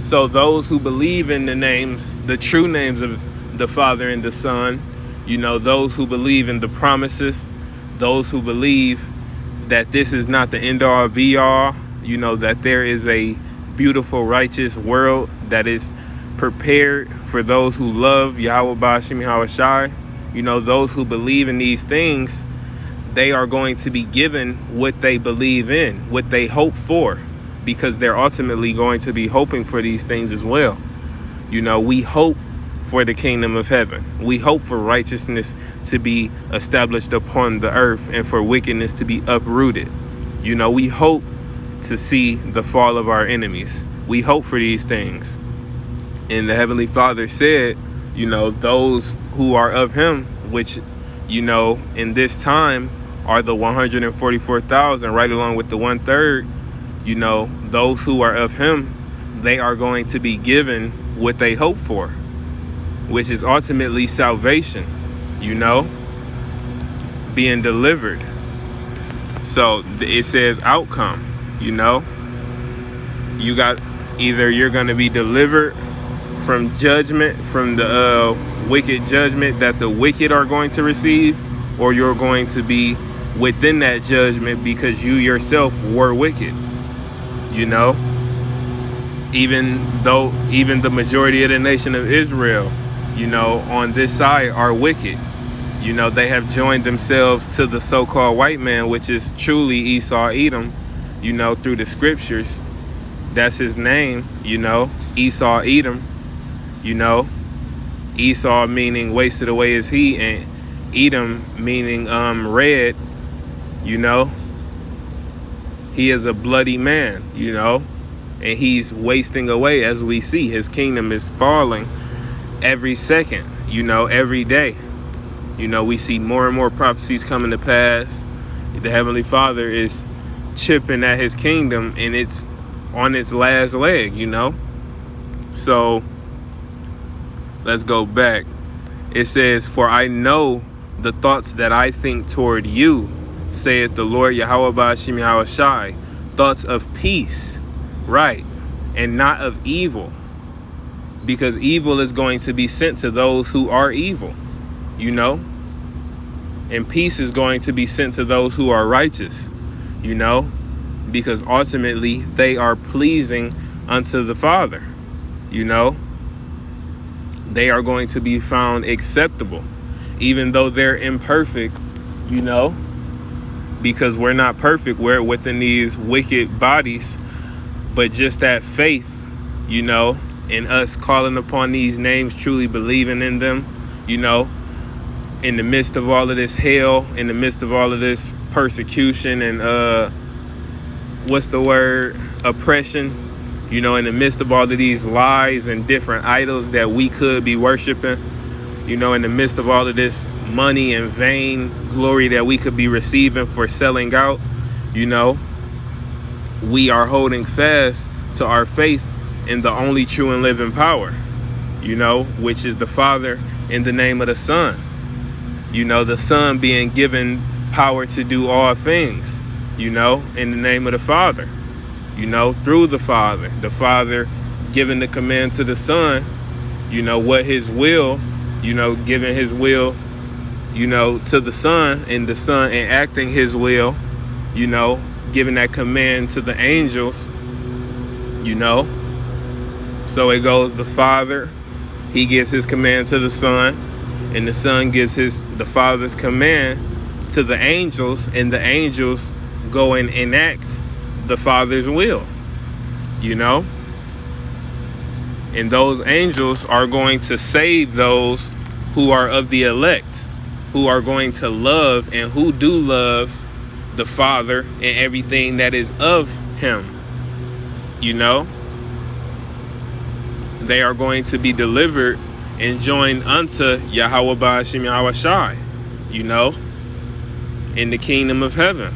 So those who believe in the names, the true names of the Father and the Son, those who believe in the promises, those who believe that this is not the end all be all, that there is a beautiful, righteous world that is prepared for those who love Yahweh Ba'ashim Hawashai. Those who believe in these things, they are going to be given what they believe in, what they hope for, because they're ultimately going to be hoping for these things as well. We hope for the kingdom of heaven. We hope for righteousness to be established upon the earth and for wickedness to be uprooted. We hope to see the fall of our enemies. We hope for these things. And the Heavenly Father said, those who are of him, which, in this time are the 144,000, right along with the 1/3, those who are of him, they are going to be given what they hope for, which is ultimately salvation, being delivered. So it says outcome, you got either you're going to be delivered from judgment, from the wicked judgment that the wicked are going to receive, or you're going to be within that judgment because you yourself were wicked. Even the majority of the nation of Israel, on this side are wicked. They have joined themselves to the so-called white man, which is truly Esau Edom, through the scriptures. That's his name, Esau Edom, Esau meaning wasted away is he, and Edom meaning red, he is a bloody man, and he's wasting away. As we see, his kingdom is falling every second, every day. We see more and more prophecies coming to pass. The Heavenly Father is chipping at his kingdom, and it's on its last leg, So let's go back. It says, "For I know the thoughts that I think toward you, saith the Lord Yahweh Ba'ashim Hawashai, thoughts of peace, right, and not of evil, because evil is going to be sent to those who are evil, and peace is going to be sent to those who are righteous, because ultimately they are pleasing unto the Father, they are going to be found acceptable, even though they're imperfect, because we're not perfect, we're within these wicked bodies, but just that faith, in us calling upon these names, truly believing in them, in the midst of all of this hell, in the midst of all of this persecution and oppression, in the midst of all of these lies and different idols that we could be worshiping, in the midst of all of this money and vain glory that we could be receiving for selling out, we are holding fast to our faith in the only true and living power, which is the Father in the name of the Son, the Son being given power to do all things, in the name of the Father, through the Father giving the command to the Son, what his will, giving his will, to the Son, and the Son enacting his will, giving that command to the angels, So it goes, the Father, he gives his command to the Son, and the Son gives the Father's command to the angels, and the angels go and enact the Father's will, and those angels are going to save those who are of the elect, who are going to love and who do love the Father and everything that is of him, they are going to be delivered and joined unto Yahweh Ba'ashim Hawashai, in the kingdom of heaven.